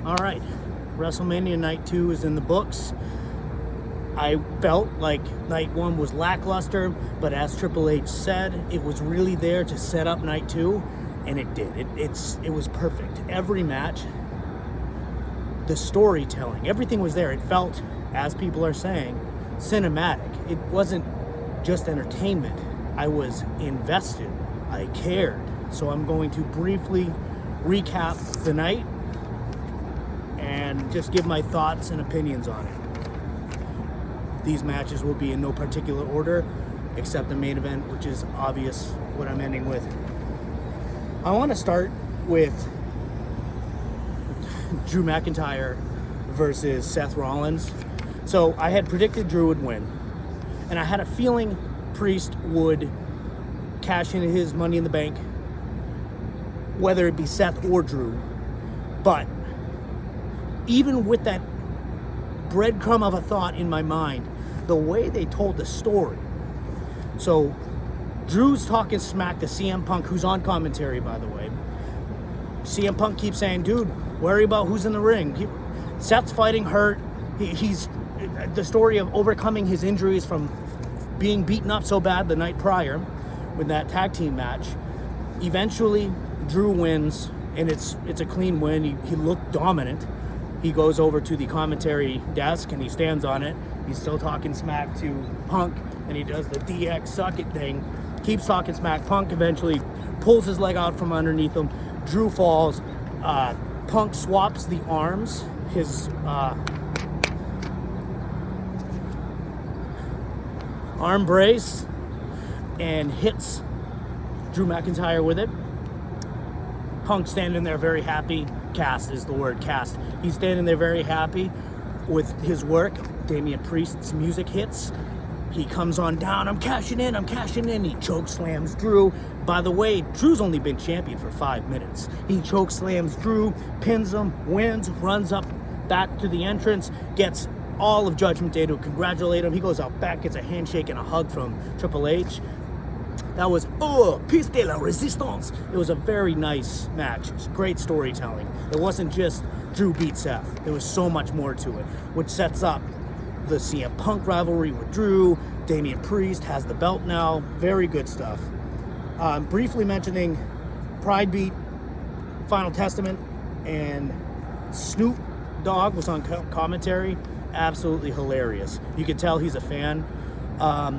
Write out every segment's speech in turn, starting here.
All right, WrestleMania Night 2 is in the books. I felt like Night 1 was lackluster, but as Triple H said, it was really there to set up Night 2, and it did. It was perfect. Every match, the storytelling, everything was there. It felt, as people are saying, cinematic. It wasn't just entertainment. I was invested. I cared. So I'm going to briefly recap the night and just give my thoughts and opinions on it. These matches will be in no particular order, except the main event, which is obvious what I'm ending with. I want to start with Drew McIntyre versus Seth Rollins. So I had predicted Drew would win, and I had a feeling Priest would cash in his Money in the Bank, whether it be Seth or Drew. But even with that breadcrumb of a thought in my mind, the way they told the story. So Drew's talking smack to CM Punk, who's on commentary, by the way. CM Punk keeps saying, dude, worry about who's in the ring. Seth's fighting hurt. He's the story of overcoming his injuries from being beaten up so bad the night prior with that tag team match. Eventually, Drew wins, and it's a clean win. He looked dominant. He goes over to the commentary desk and he stands on it. He's still talking smack to Punk, and he does the DX suck it thing. Keeps talking smack. Punk eventually pulls his leg out from underneath him. Drew falls. Punk swaps the arms. His arm brace, and hits Drew McIntyre with it. Punk standing there very happy. Cast is the word, cast. He's standing there very happy with his work. Damian Priest's music hits. He comes on down. I'm cashing in. He choke slams Drew. By the way, Drew's only been champion for 5 minutes. He choke slams Drew, pins him, wins, runs up back to the entrance, gets all of Judgment Day to congratulate him. He goes out back, gets a handshake and a hug from Triple H. That was, piece de la resistance. It was a very nice match. It was great storytelling. It wasn't just Drew beat Seth. There was so much more to it, which sets up the CM Punk rivalry with Drew. Damian Priest has the belt now. Very good stuff. Briefly mentioning Pride beat Final Testament, and Snoop Dogg was on commentary. Absolutely hilarious. You could tell he's a fan.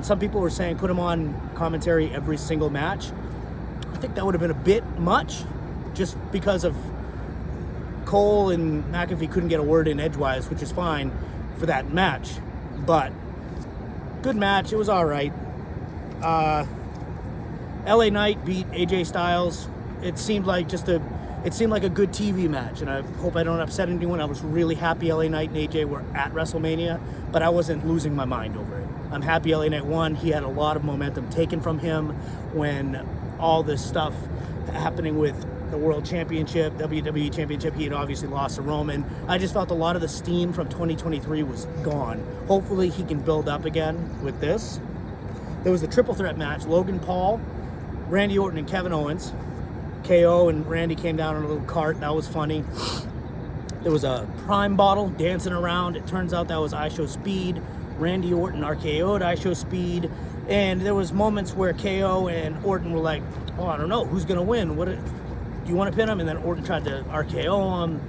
Some people were saying put him on commentary every single match. I think that would have been a bit much, just because of Cole and McAfee couldn't get a word in edgewise, which is fine for that match. But good match. It was all right. LA Knight beat AJ Styles. It seemed like a good TV match, and I hope I don't upset anyone. I was really happy LA Knight and AJ were at WrestleMania, but I wasn't losing my mind over it. I'm happy LA Knight won. He had a lot of momentum taken from him when all this stuff happening with the World Championship, WWE Championship. He had obviously lost to Roman. I just felt a lot of the steam from 2023 was gone. Hopefully he can build up again with this. There was a triple threat match. Logan Paul, Randy Orton, and Kevin Owens. KO and Randy came down on a little cart. That was funny. There was a Prime bottle dancing around. It turns out that was I Show Speed. Randy Orton RKO'd I Show Speed. And there was moments where KO and Orton were like, I don't know, who's going to win? Do you want to pin him? And then Orton tried to RKO him.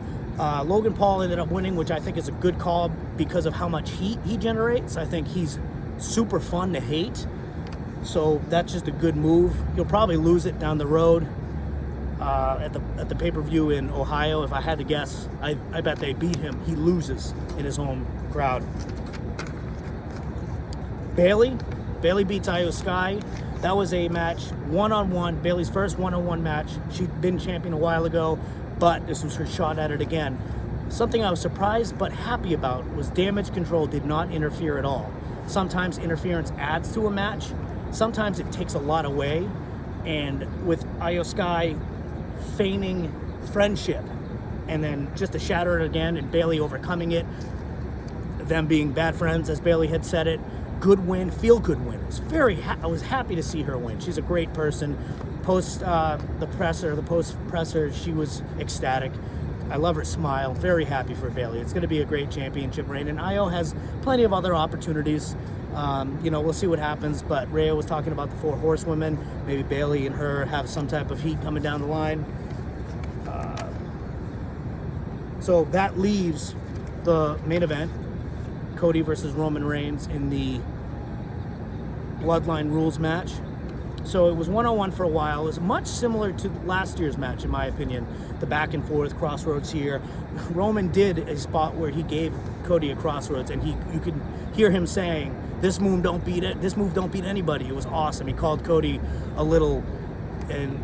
Logan Paul ended up winning, which I think is a good call because of how much heat he generates. I think he's super fun to hate. So that's just a good move. He'll probably lose it down the road. At the pay-per-view in Ohio, if I had to guess, I bet they beat him. He loses in his home crowd. Bayley beats Io Sky. That was a match one-on-one, Bayley's first one-on-one match. She'd been champion a while ago, but this was her shot at it again. Something I was surprised but happy about was Damage Control did not interfere at all. Sometimes interference adds to a match. Sometimes it takes a lot away. And with Io Sky feigning friendship and then just to shatter it again and Bayley overcoming it, them being bad friends, as Bayley had said it, good win, feel good win. I was happy to see her win. She's a great person. Post presser, she was ecstatic. I love her smile. Very happy for Bayley. It's going to be a great championship reign, and Io has plenty of other opportunities. We'll see what happens, but Rhea was talking about the 4 horsewomen. Maybe Bayley and her have some type of heat coming down the line. So that leaves the main event, Cody versus Roman Reigns in the Bloodline Rules match. So it was 1-on-1 for a while. It was much similar to last year's match, in my opinion. The back and forth, crossroads here. Roman did a spot where he gave Cody a crossroads, and you could hear him saying, "This move don't beat it. This move don't beat anybody." It was awesome. He called Cody a little, and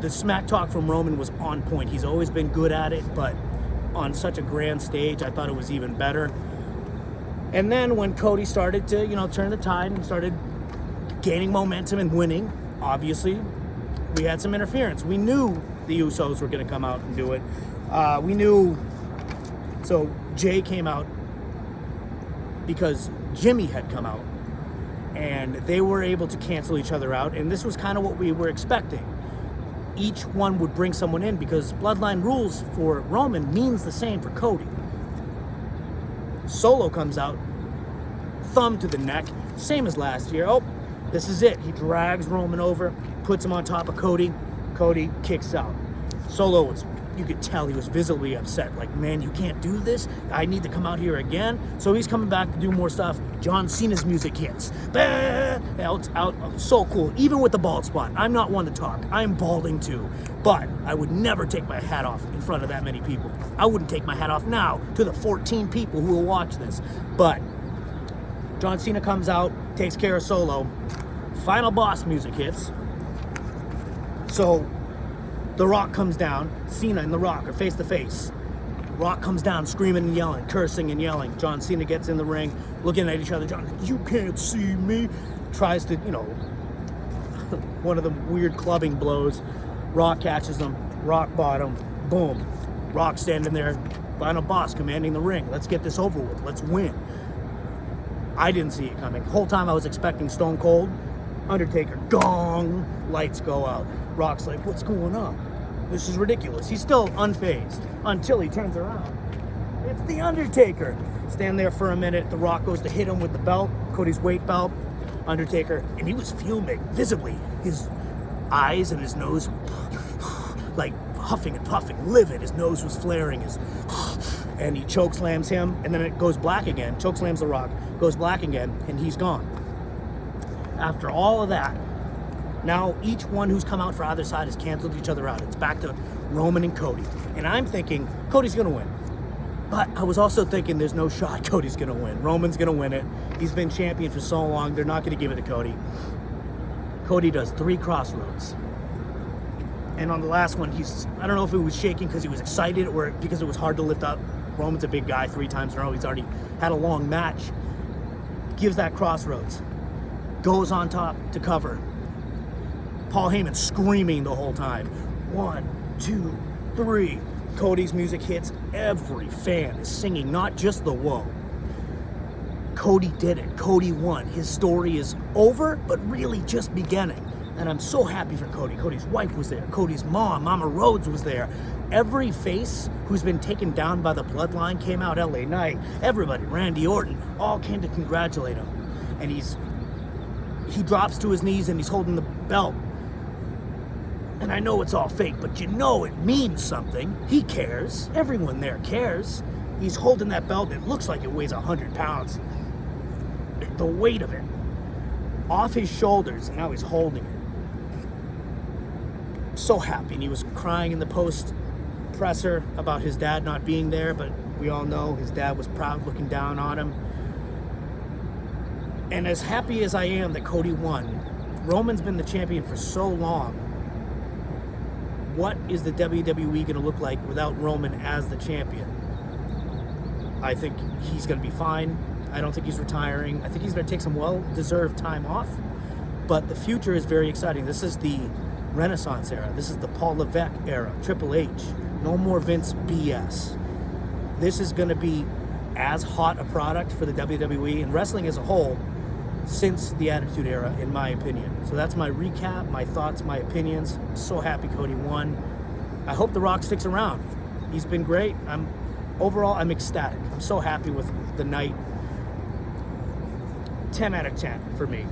the smack talk from Roman was on point. He's always been good at it, but on such a grand stage, I thought it was even better. And then when Cody started to, turn the tide and started gaining momentum and winning, obviously, we had some interference. We knew the Usos were going to come out and do it. We knew. So Jay came out because Jimmy had come out, and they were able to cancel each other out. And this was kind of what we were expecting. Each one would bring someone in because Bloodline Rules for Roman means the same for Cody. Solo comes out, thumb to the neck, same as last year. Oh, this is it. He drags Roman over, puts him on top of Cody. Cody kicks out. Solo was, you could tell he was visibly upset. Like, man, you can't do this. I need to come out here again. So he's coming back to do more stuff. John Cena's music hits. Out. So cool. Even with the bald spot. I'm not one to talk. I'm balding too. But I would never take my hat off in front of that many people. I wouldn't take my hat off now to the 14 people who will watch this. But John Cena comes out, takes care of Solo. Final boss music hits. So The Rock comes down. Cena and The Rock are face to face. Rock comes down screaming and yelling, cursing and yelling. John Cena gets in the ring, looking at each other. John, you can't see me. Tries to, one of the weird clubbing blows. Rock catches him. Rock bottom. Boom. Rock standing there. Final boss commanding the ring. Let's get this over with. Let's win. I didn't see it coming. The whole time I was expecting Stone Cold. Undertaker. Gong. Lights go out. Rock's like, what's going on? This is ridiculous. He's still unfazed until he turns around. It's the Undertaker. Stand there for a minute. The Rock goes to hit him with the belt, Cody's weight belt. Undertaker, and he was fuming visibly. His eyes and his nose, like huffing and puffing, livid. His nose was flaring. And he chokeslams him, and then it goes black again. Chokeslams The Rock, goes black again, and he's gone. After all of that, now each one who's come out for either side has canceled each other out. It's back to Roman and Cody. And I'm thinking Cody's going to win. But I was also thinking there's no shot Cody's going to win. Roman's going to win it. He's been champion for so long. They're not going to give it to Cody. Cody does 3 crossroads. And on the last one, I don't know if it was shaking because he was excited or because it was hard to lift up. Roman's a big guy 3 times in a row. He's already had a long match. Gives that crossroads. Goes on top to cover. Paul Heyman screaming the whole time. 1, 2, 3. Cody's music hits. Every fan is singing, not just the whoa. Cody did it. Cody won. His story is over, but really just beginning. And I'm so happy for Cody. Cody's wife was there. Cody's mom, Mama Rhodes, was there. Every face who's been taken down by the bloodline came out. LA Knight, everybody, Randy Orton, all came to congratulate him. And he drops to his knees and he's holding the belt. And I know it's all fake, but it means something. He cares. Everyone there cares. He's holding that belt. It looks like it weighs 100 pounds. The weight of it. Off his shoulders, and now he's holding it. So happy. And he was crying in the post presser about his dad not being there, but we all know his dad was proud looking down on him. And as happy as I am that Cody won, Roman's been the champion for so long. What is the WWE going to look like without Roman as the champion? I think he's going to be fine. I don't think he's retiring. I think he's going to take some well-deserved time off. But the future is very exciting. This is the Renaissance era. This is the Paul Levesque era. Triple H. No more Vince BS. This is going to be as hot a product for the WWE and wrestling as a whole since the Attitude Era, in my opinion. So that's my recap, my thoughts, my opinions. So happy Cody won. I hope The Rock sticks around. He's been great. Overall, I'm ecstatic. I'm so happy with the night. 10 out of 10 for me.